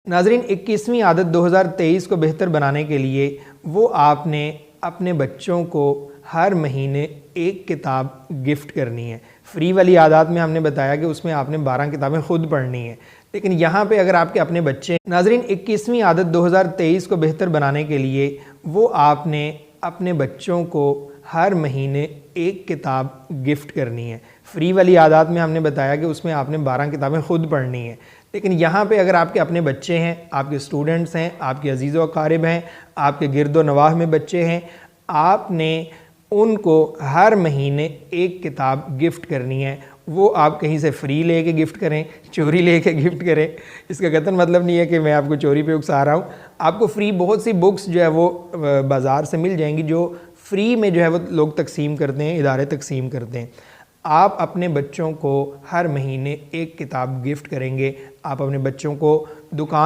ناظرین 21ویں عادت 2023 کو بہتر بنانے کے لیے وہ آپ نے اپنے بچوں کو ہر مہینے ایک کتاب گفٹ کرنی ہے۔ فری والی عادات میں ہم نے بتایا کہ اس میں آپ نے 12 کتابیں خود پڑھنی ہیں، لیکن یہاں پہ اگر آپ کے اپنے بچے ناظرین 21ویں عادت 2023 کو بہتر بنانے کے لیے وہ آپ نے اپنے بچوں کو ہر مہینے ایک کتاب گفٹ کرنی ہے۔ فری والی عادات میں ہم نے بتایا کہ اس میں آپ نے 12 کتابیں خود پڑھنی ہیں، لیکن یہاں پہ اگر آپ کے اپنے بچے ہیں، آپ کے اسٹوڈنٹس ہیں، آپ کے عزیز و اقارب ہیں، آپ کے گرد و نواح میں بچے ہیں، آپ نے ان کو ہر مہینے ایک کتاب گفٹ کرنی ہے۔ وہ آپ کہیں سے فری لے کے گفٹ کریں، چوری لے کے گفٹ کریں، اس کا قطعاً مطلب نہیں ہے کہ میں آپ کو چوری پہ اکسا رہا ہوں۔ آپ کو فری بہت سی بکس جو ہے وہ بازار سے مل جائیں گی جو فری میں جو ہے وہ لوگ تقسیم کرتے ہیں، ادارے تقسیم کرتے ہیں۔ آپ اپنے بچوں کو ہر مہینے ایک کتاب گفٹ کریں گے۔ آپ اپنے بچوں کو دکان